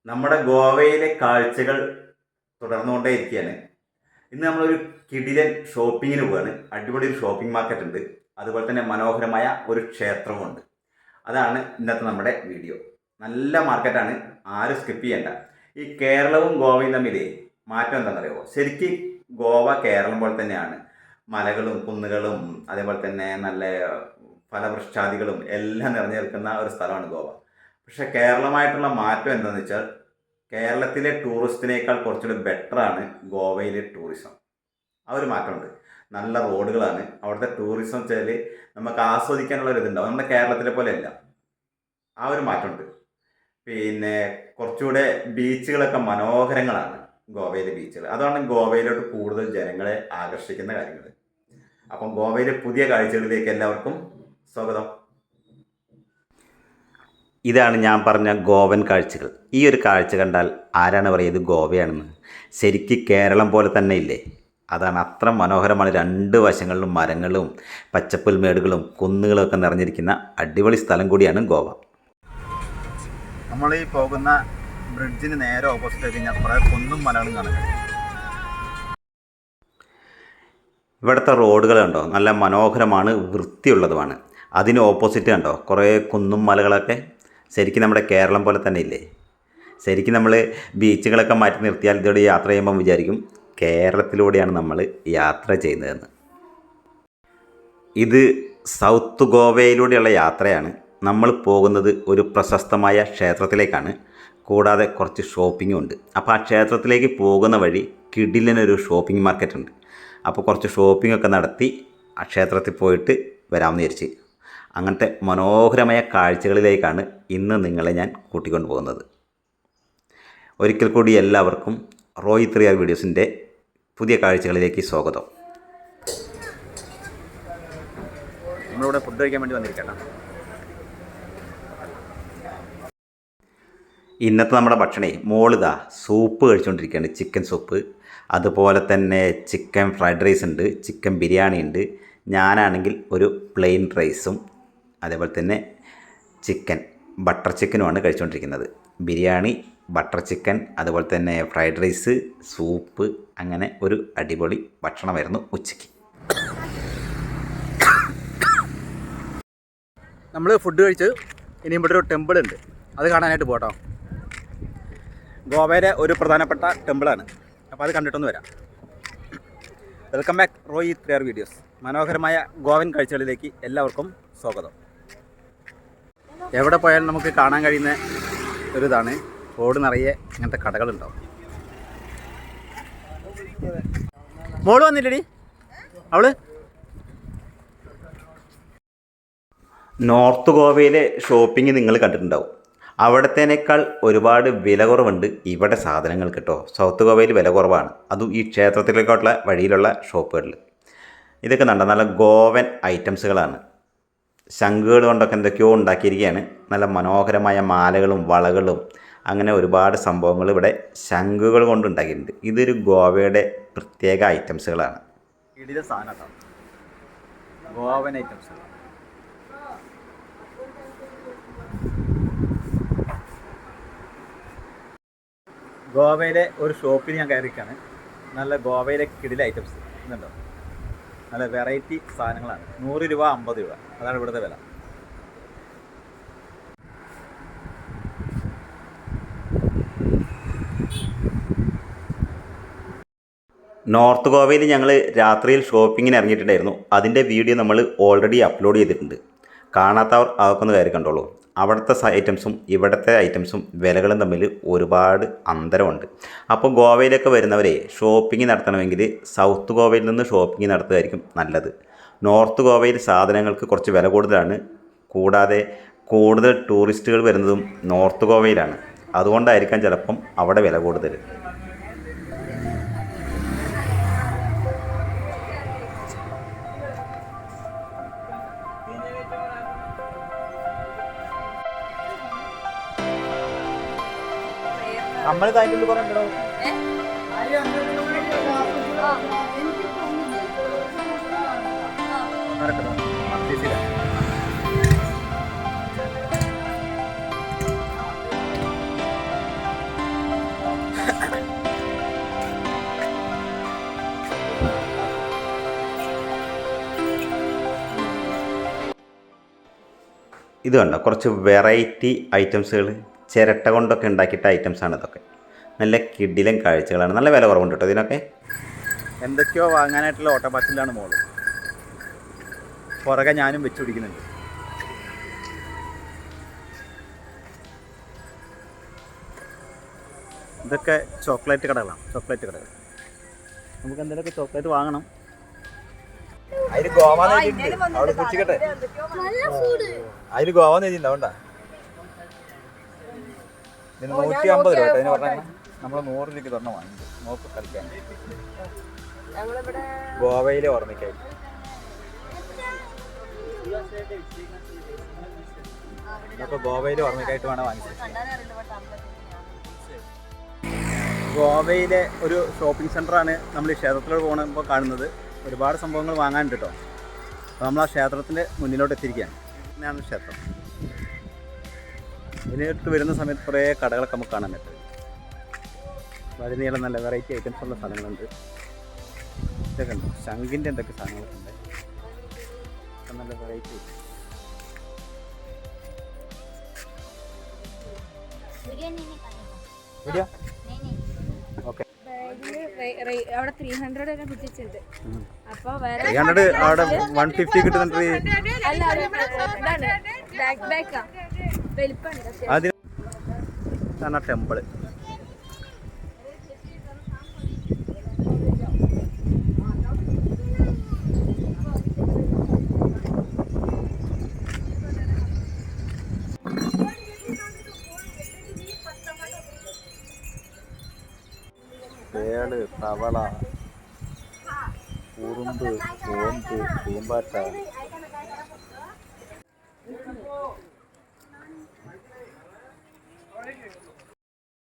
നമ്മുടെ ഗോവയിലെ കാഴ്ചകൾ തുടർന്നുകൊണ്ടേയിരിക്കുകയാണ്. ഇന്ന് നമ്മളൊരു കിടിലൻ ഷോപ്പിങ്ങിന് പോവുകയാണ്. അടിപൊളി ഒരു ഷോപ്പിംഗ് മാർക്കറ്റ് ഉണ്ട്, അതുപോലെ തന്നെ മനോഹരമായ ഒരു ക്ഷേത്രമുണ്ട്. അതാണ് ഇന്നത്തെ നമ്മുടെ വീഡിയോ. നല്ല മാർക്കറ്റാണ്, ആരും സ്കിപ്പ് ചെയ്യണ്ട. ഈ കേരളവും ഗോവയും തമ്മിൽ മാറ്റം എന്താണെന്നറിയുമോ? ശരിക്കും ഗോവ കേരളം പോലെ തന്നെയാണ്. മലകളും കുന്നുകളും അതേപോലെ തന്നെ നല്ല ഫലവൃക്ഷാദികളും എല്ലാം നിറഞ്ഞു നിൽക്കുന്ന ഒരു സ്ഥലമാണ് ഗോവ. പക്ഷെ കേരളമായിട്ടുള്ള മാറ്റം എന്താണെന്ന് വെച്ചാൽ, കേരളത്തിലെ ടൂറിസ്റ്റിനേക്കാൾ കുറച്ചുകൂടി ബെറ്ററാണ് ഗോവയിലെ ടൂറിസം. ആ ഒരു മാറ്റമുണ്ട്. നല്ല റോഡുകളാണ് അവിടുത്തെ ടൂറിസം വെച്ചാൽ നമുക്ക് ആസ്വദിക്കാനുള്ള ഒരു ഇതുണ്ടാവും. നമ്മുടെ കേരളത്തിലെ പോലെ അല്ല. ആ ഒരു മാറ്റമുണ്ട്. പിന്നെ കുറച്ചുകൂടെ ബീച്ചുകളൊക്കെ മനോഹരങ്ങളാണ് ഗോവയിലെ ബീച്ചുകൾ. അതാണ് ഗോവയിലോട്ട് കൂടുതൽ ജനങ്ങളെ ആകർഷിക്കുന്ന കാര്യങ്ങൾ. അപ്പം ഗോവയിലെ പുതിയ കാഴ്ചകളിലേക്ക് എല്ലാവർക്കും സ്വാഗതം. ഇതാണ് ഞാൻ പറഞ്ഞ ഗോവൻ കാഴ്ചകൾ. ഈ ഒരു കാഴ്ച കണ്ടാൽ ആരാണ് പറയുക ഇത് ഗോവയാണെന്ന്? ശരിക്കും കേരളം പോലെ തന്നെ ഇല്ലേ? അതാണ്, അത്ര മനോഹരമാണ്. രണ്ട് വശങ്ങളിലും മരങ്ങളും പച്ചപ്പുൽമേടുകളും കുന്നുകളും ഒക്കെ നിറഞ്ഞിരിക്കുന്ന അടിപൊളി സ്ഥലം കൂടിയാണ് ഗോവ. നമ്മൾ ഈ പോകുന്ന ബ്രിഡ്ജിന് നേരെ ഓപ്പോസിറ്റ് ആയി കഴിഞ്ഞാൽ കുറേ കുന്നും മലകളും കാണാൻ കഴിയും. ഇവിടുത്തെ റോഡുകൾ കണ്ടോ, നല്ല മനോഹരമാണ്, വൃത്തിയുള്ളതുമാണ്. അതിന് ഓപ്പോസിറ്റ് കണ്ടോ കുറേ കുന്നും മലകളൊക്കെ. ശരിക്കും നമ്മുടെ കേരളം പോലെ തന്നെ ഇല്ലേ? ശരിക്കും നമ്മൾ ബീച്ചുകളൊക്കെ മാറ്റി നിർത്തിയാൽ ഇതോടെ യാത്ര ചെയ്യുമ്പം വിചാരിക്കും കേരളത്തിലൂടെയാണ് നമ്മൾ യാത്ര ചെയ്യുന്നതെന്ന്. ഇത് സൗത്ത് ഗോവയിലൂടെയുള്ള യാത്രയാണ്. നമ്മൾ പോകുന്നത് ഒരു പ്രശസ്തമായ ക്ഷേത്രത്തിലേക്കാണ്. കൂടാതെ കുറച്ച് ഷോപ്പിങ്ങും ഉണ്ട്. അപ്പോൾ ആ ക്ഷേത്രത്തിലേക്ക് പോകുന്ന വഴി കിടിലനൊരു ഷോപ്പിംഗ് മാർക്കറ്റ് ഉണ്ട്. അപ്പോൾ കുറച്ച് ഷോപ്പിംഗ് ഒക്കെ നടത്തി ആ ക്ഷേത്രത്തിൽ പോയിട്ട് വരാമെന്ന് വിചാരിച്ച്. അങ്ങനത്തെ മനോഹരമായ കാഴ്ചകളിലേക്കാണ് ഇന്ന് നിങ്ങളെ ഞാൻ കൂട്ടിക്കൊണ്ട് പോകുന്നത്. ഒരിക്കൽ കൂടി എല്ലാവർക്കും റോയ് 3R വീഡിയോസിൻ്റെ പുതിയ കാഴ്ചകളിലേക്ക് സ്വാഗതം. നമ്മളിവിടെ ഫുഡ് കഴിക്കാൻ വേണ്ടി വന്നിരിക്കണം. ഇന്നത്തെ നമ്മുടെ ഭക്ഷണേ മോളിതാ സൂപ്പ് കഴിച്ചുകൊണ്ടിരിക്കുകയാണ്, ചിക്കൻ സൂപ്പ്. അതുപോലെ തന്നെ ചിക്കൻ ഫ്രൈഡ് റൈസ് ഉണ്ട്, ചിക്കൻ ബിരിയാണി ഉണ്ട്. ഞാനാണെങ്കിൽ ഒരു പ്ലെയിൻ റൈസും അതേപോലെ തന്നെ ചിക്കൻ ബട്ടർ ചിക്കനുമാണ് കഴിച്ചുകൊണ്ടിരിക്കുന്നത്. ബിരിയാണി, ബട്ടർ ചിക്കൻ, അതുപോലെ തന്നെ ഫ്രൈഡ് റൈസ്, സൂപ്പ്, അങ്ങനെ ഒരു അടിപൊളി ഭക്ഷണമായിരുന്നു ഉച്ചയ്ക്ക്. നമ്മൾ ഫുഡ് കഴിച്ച് ഇനി ഇവിടെ ഒരു ടെമ്പിൾ ഉണ്ട്, അത് കാണാനായിട്ട് പോകട്ടോ. ഗോവയിലെ ഒരു പ്രധാനപ്പെട്ട ടെമ്പിളാണ്. അപ്പോൾ അത് കണ്ടിട്ടൊന്ന് വരാം. Welcome back Roy 3R videos. മനോഹരമായ ഗോവൻ കാഴ്ചകളിലേക്ക് എല്ലാവർക്കും സ്വാഗതം. എവിടെ പോയാലും നമുക്ക് കാണാൻ കഴിയുന്ന ഒരിതാണ്, റോഡ് നിറയെ ഇങ്ങനത്തെ കടകളുണ്ടാവും. മോള് വന്നില്ലടി അവള്? നോർത്ത് ഗോവയിലെ ഷോപ്പിംഗ് നിങ്ങൾ കണ്ടിട്ടുണ്ടാവും. അവിടത്തേനേക്കാൾ ഒരുപാട് വില കുറവുണ്ട് ഇവിടെ സാധനങ്ങൾ കേട്ടോ. സൗത്ത് ഗോവയിൽ വില കുറവാണ്, അതും ഈ ക്ഷേത്രത്തിലേക്കുള്ള വഴിയിലുള്ള ഷോപ്പുകളിൽ. ഇതൊക്കെ നല്ല ഗോവൻ ഐറ്റംസുകളാണ്. ശംഖുകൾ കൊണ്ടൊക്കെ എന്തൊക്കെയോ ഉണ്ടാക്കിയിരിക്കുകയാണ്. നല്ല മനോഹരമായ മാലകളും വളകളും അങ്ങനെ ഒരുപാട് സംഭവങ്ങൾ ഇവിടെ ശംഖുകൾ കൊണ്ട് ഉണ്ടാക്കിയിട്ടുണ്ട്. ഇതൊരു ഗോവയുടെ പ്രത്യേക ഐറ്റംസുകളാണ്. ഇതിലെ സാധനം ഗോവൻ ഐറ്റംസ്. ഗോവയിലെ ഒരു ഷോപ്പിൽ ഞാൻ കയറിയിരിക്കുകയാണ്. നല്ല ഗോവയിലെ കിടില ഐറ്റംസ് ഇന്നുണ്ടോ, നല്ല വെറൈറ്റി സാധനങ്ങളാണ്. 100 രൂപ 50 രൂപ, അതാണ് ഇവിടുത്തെ വില. നോർത്ത് ഗോവയിൽ ഞങ്ങൾ രാത്രിയിൽ ഷോപ്പിങ്ങിന് ഇറങ്ങിയിട്ടുണ്ടായിരുന്നു. അതിൻ്റെ വീഡിയോ നമ്മൾ ഓൾറെഡി അപ്ലോഡ് ചെയ്തിട്ടുണ്ട്. കാണാത്തവർ അതൊക്കെ ഒന്ന് കയറി കണ്ടോളൂ. അവിടുത്തെ ഐറ്റംസും ഇവിടുത്തെ ഐറ്റംസും വിലകളും തമ്മിൽ ഒരുപാട് അന്തരമുണ്ട്. അപ്പോൾ ഗോവയിലൊക്കെ വരുന്നവരെ ഷോപ്പിംഗ് നടത്തണമെങ്കിൽ സൗത്ത് ഗോവയിൽ നിന്ന് ഷോപ്പിംഗ് നടത്തുകയായിരിക്കും നല്ലത്. നോർത്ത് ഗോവയിൽ സാധനങ്ങൾക്ക് കുറച്ച് വില കൂടുതലാണ്. കൂടാതെ കൂടുതൽ ടൂറിസ്റ്റുകൾ വരുന്നതും നോർത്ത് ഗോവയിലാണ്. അതുകൊണ്ടായിരിക്കാം ചിലപ്പം അവിടെ വില കൂടുതൽ. നമ്മൾ കഴിഞ്ഞിട്ട് കുറേ ഉണ്ടോ? ഇത് കണ്ടോ, കുറച്ച് വെറൈറ്റി ഐറ്റംസുകൾ ചിരട്ട കൊണ്ടൊക്കെ ഉണ്ടാക്കിയിട്ട ഐറ്റംസാണ് ഇതൊക്കെ. നല്ല കിടിലൻ കാഴ്ചകളാണ്. നല്ല വില കുറവുണ്ട് കേട്ടോ ഇതിനൊക്കെ. എന്തൊക്കെയോ വാങ്ങാനായിട്ടുള്ള ഓട്ടപ്പാച്ചിലാണ് മോള്. പുറകെ ഞാനും വെച്ച് പിടിക്കുന്നുണ്ട്. ഇതൊക്കെ ചോക്ലേറ്റ് കടകളാണ്, ചോക്ലേറ്റ് കടകൾ. നമുക്ക് എന്തെങ്കിലുമൊക്കെ ചോക്ലേറ്റ് വാങ്ങണം. അതിന് ഗോവാന്ന് എഴുതിയിട്ടുണ്ട്, അവിടെ കുടിച്ചിക്കട്ടെ. അതിന് ഗോവാന്ന് എഴുതിയിട്ടുണ്ടാവണ്ട. ഇതിന് 150 രൂപ അതിന് പറഞ്ഞാൽ നമ്മൾ 100 രൂപയ്ക്ക് തന്നെ വാങ്ങി നോക്ക് കളിക്കാൻ. ഗോവയിലെ ഓർമ്മയ്ക്കായി. അപ്പോൾ ഗോവയിലെ ഓർമ്മയ്ക്കായിട്ട് വേണം വാങ്ങിച്ചത്. ഗോവയിലെ ഒരു ഷോപ്പിംഗ് സെൻ്ററാണ് നമ്മൾ ഈ ക്ഷേത്രത്തിലോട്ട് പോകുമ്പോൾ കാണുന്നത്. ഒരുപാട് സംഭവങ്ങൾ വാങ്ങാനുണ്ട് കേട്ടോ. അപ്പോൾ നമ്മൾ ആ ക്ഷേത്രത്തിൻ്റെ മുന്നിലോട്ട് എത്തിയിരിക്കുകയാണ്. ഇങ്ങനെയാണ് ക്ഷേത്രം. ഇതിനോട്ട് വരുന്ന സമയത്ത് കുറേ കടകളൊക്കെ നമുക്ക് കാണാൻ പറ്റും. അതിനീളം നല്ല വെറൈറ്റി ഐറ്റംസ് ഉള്ള സ്ഥലങ്ങളുണ്ട്. ഇതൊക്കെ ഉണ്ട്, ശംഖിൻ്റെ എന്തൊക്കെ സാധനങ്ങളൊക്കെ ഉണ്ട്. നല്ല വെറൈറ്റി. ഓക്കെ, അവിടെ 300 വരെ പിടിച്ചിട്ടുണ്ട്. അപ്പൊ 300 അവിടെ 150 കിട്ടുന്നുണ്ട്. അതിന് ടെമ്പിള്. തേള്, തവള, ഉറുമ്പ്, കോമ്പ്, പൂമ്പാറ്റ.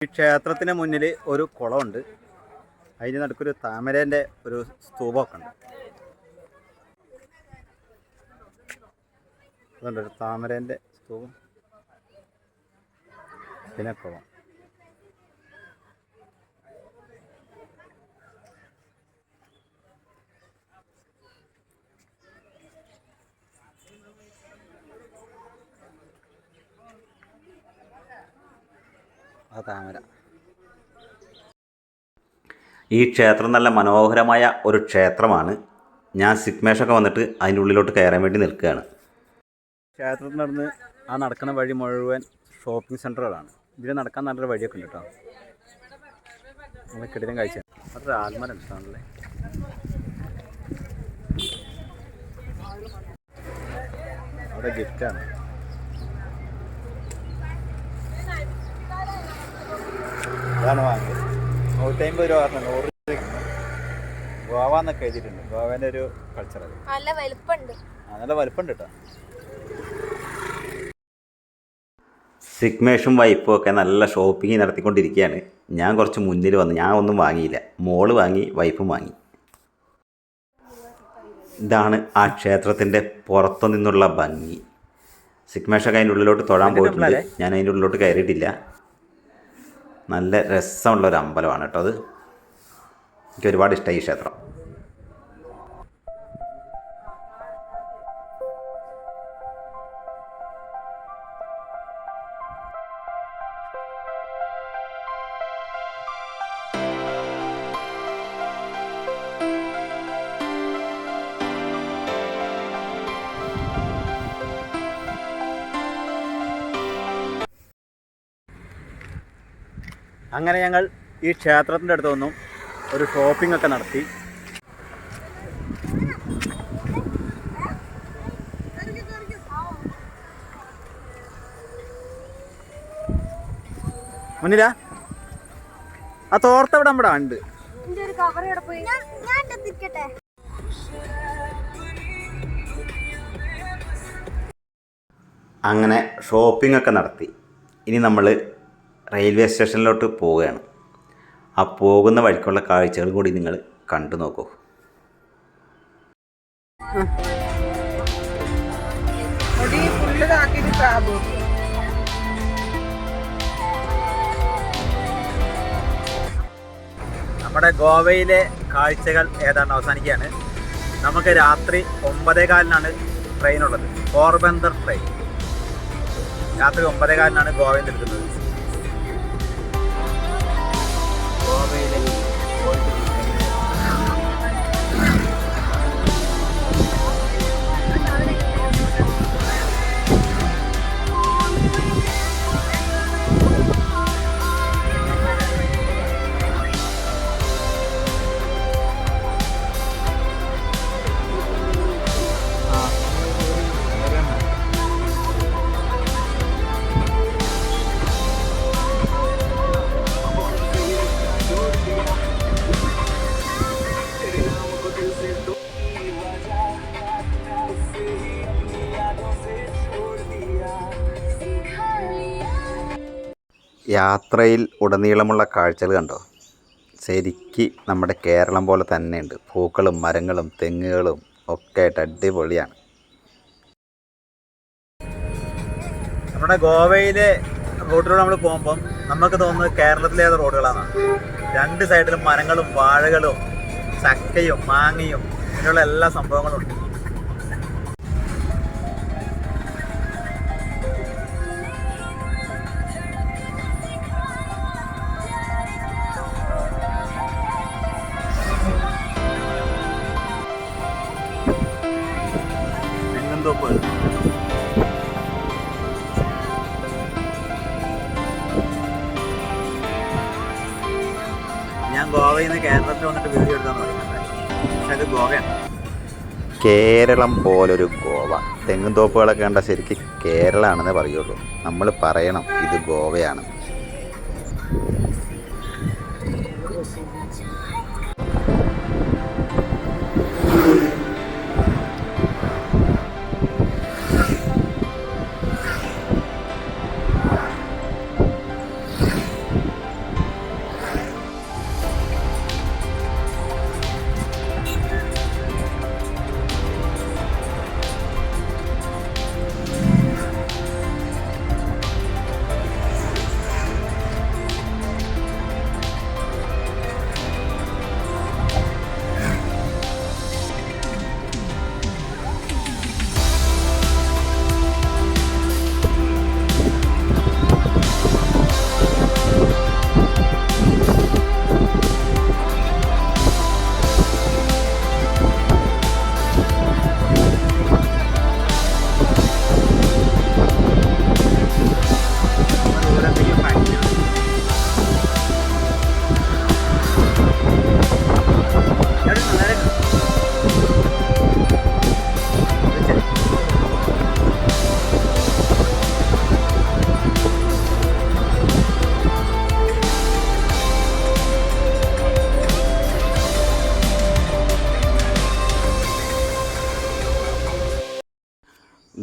ഈ ക്ഷേത്രത്തിന് മുന്നിൽ ഒരു കുളമുണ്ട്. അതിന് നടുക്കൊരു താമരേൻ്റെ ഒരു സ്തൂപമൊക്കെ ഉണ്ട്. അതുണ്ട്, ഒരു താമരേൻ്റെ സ്തൂപം, പിന്നെ കുളം. താമര. ഈ ക്ഷേത്രം നല്ല മനോഹരമായ ഒരു ക്ഷേത്രമാണ്. ഞാൻ സിഗ്മേഷൊക്കെ വന്നിട്ട് അതിൻ്റെ ഉള്ളിലോട്ട് കയറാൻ വേണ്ടി നിൽക്കുകയാണ്. ക്ഷേത്രത്തിൽ നടന്ന് ആ നടക്കുന്ന വഴി മുഴുവൻ ഷോപ്പിംഗ് സെൻ്ററുകളാണ്. ഇതിൽ നടക്കാൻ നല്ലൊരു വഴിയൊക്കെ ഉണ്ട് കേട്ടോ. നമ്മൾ കിടിലൻ കാഴ്ച. അത്ര ആത്മരം ഇഷ്ടമാണല്ലേ. അവിടെ ഗിഫ്റ്റാണ്. ഇതാണ് വാങ്ങിയത്. 150 രൂപ പറഞ്ഞു. 100 രൂപ ഗോവ എന്നൊക്കെ എഴുതിയിട്ടുണ്ട്. ഗോവേൻ്റെ ഒരു കൾച്ചർ അത്. നല്ല വലുപ്പമുണ്ട്. നല്ല വലുപ്പമുണ്ട് കേട്ടോ. സിഗ്മേഷും വൈഫും ഒക്കെ നല്ല ഷോപ്പിംഗ് നടത്തിക്കൊണ്ടിരിക്കുകയാണ്. ഞാൻ കുറച്ച് മുന്നിൽ വന്നു. ഞാൻ ഒന്നും വാങ്ങിയില്ല. മോള് വാങ്ങി, വൈഫും വാങ്ങി. ഇതാണ് ആ ക്ഷേത്രത്തിൻ്റെ പുറത്തു നിന്നുള്ള ഭംഗി. സിഗ്മേഷൊക്കെ അതിൻ്റെ ഉള്ളിലോട്ട് തൊഴാൻ പോയിട്ടുണ്ട്. ഞാൻ അതിൻ്റെ ഉള്ളിലോട്ട് കയറിയിട്ടില്ല. നല്ല രസമുള്ളൊരു അമ്പലമാണ് കേട്ടോ അത്. എനിക്ക് ഒരുപാട് ഇഷ്ടമായി ഈ ക്ഷേത്രം. അങ്ങനെ ഞങ്ങൾ ഈ ക്ഷേത്രത്തിൻ്റെ അടുത്ത് നിന്നും ഒരു ഷോപ്പിംഗ് ഒക്കെ നടത്തി. മുന്നിലാ ആ തോർത്ത് ഇവിടെ നമ്മുടെ ഉണ്ട്. അങ്ങനെ ഷോപ്പിംഗ് ഒക്കെ നടത്തി. ഇനി നമ്മൾ റെയിൽവേ സ്റ്റേഷനിലോട്ട് പോവുകയാണ്. ആ പോകുന്ന വഴിക്കുള്ള കാഴ്ചകൾ കൂടി നിങ്ങൾ കണ്ടു നോക്കൂ. നമ്മുടെ ഗോവയിലെ കാഴ്ചകൾ ഏതാണ്ട് അവസാനിക്കുകയാണ്. നമുക്ക് രാത്രി 9:15 ട്രെയിനുള്ളത്, പോർബന്ദർ ട്രെയിൻ. രാത്രി 9:15 ഗോവയിൽ നിന്ന് എടുക്കുന്നത്. ഗോവയിലെ യാത്രയിൽ ഉടനീളമുള്ള കാഴ്ചകൾ കണ്ടോ? ശരിക്ക് നമ്മുടെ കേരളം പോലെ തന്നെയുണ്ട്. പൂക്കളും മരങ്ങളും തെങ്ങുകളും ഒക്കെ ആയിട്ട് അടിപൊളിയാണ്. നമ്മുടെ ഗോവയിലെ റോഡിലൂടെ നമ്മൾ പോകുമ്പം നമുക്ക് തോന്നുന്നത് കേരളത്തിലെ ഏത് റോഡുകളാണ്. രണ്ട് സൈഡിലും മരങ്ങളും വാഴകളും ചക്കയും മാങ്ങയും ഇങ്ങനെയുള്ള എല്ലാ സംഭവങ്ങളും ഉണ്ട്. തെങ്ങുംതോപ്പ്. ഞാൻ ഗോവയിൽ നിന്ന് കേരളത്തിൽ വന്നിട്ട് വീഡിയോ എടുക്കാന്ന് പറയുന്നത്, പക്ഷെ അത് ഗോവയാണ്. കേരളം പോലൊരു ഗോവ. തെങ്ങുംതോപ്പുകളൊക്കെ കണ്ടാൽ ശരിക്കും കേരളമാണെന്നേ പറയുള്ളൂ. നമ്മൾ പറയണം ഇത് ഗോവയാണ്.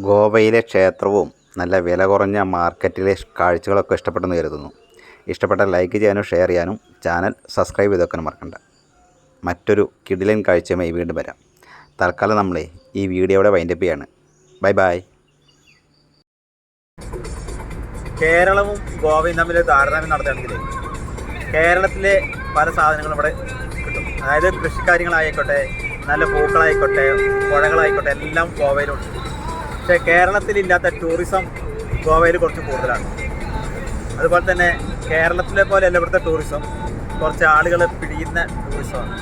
ഗോവയിലെ ക്ഷേത്രവും നല്ല വില കുറഞ്ഞ മാർക്കറ്റിലെ കാഴ്ചകളൊക്കെ ഇഷ്ടപ്പെട്ടെന്ന് കരുതുന്നു. ഇഷ്ടപ്പെട്ടാൽ ലൈക്ക് ചെയ്യാനും ഷെയർ ചെയ്യാനും ചാനൽ സബ്സ്ക്രൈബ് ചെയ്ത് വെക്കാനും മറക്കണ്ട. മറ്റൊരു കിടിലൻ കാഴ്ചയുമായി വീണ്ടും വരാം. തൽക്കാലം നമ്മളെ ഈ വീഡിയോയുടെ വൈൻഡപ്പ് ചെയ്യാണ്. Bye bye. കേരളവും ഗോവയും തമ്മിൽ താരതമ്യം നടത്തുകയാണെങ്കിൽ കേരളത്തിലെ പല സാധനങ്ങളും ഇവിടെ കിട്ടും. അതായത് കൃഷിക്കാര്യങ്ങളായിക്കോട്ടെ, നല്ല പൂക്കളായിക്കോട്ടെ, പുഴകളായിക്കോട്ടെ, എല്ലാം ഗോവയിലുണ്ട്. പക്ഷേ കേരളത്തിലില്ലാത്ത ടൂറിസം ഗോവയിൽ കുറച്ച് കൂടുതലാണ്. അതുപോലെ തന്നെ കേരളത്തിലെ പോലെയല്ല ഇവിടുത്തെ ടൂറിസം, കുറച്ച് ആളുകൾ പിടിയുന്ന ടൂറിസമാണ്.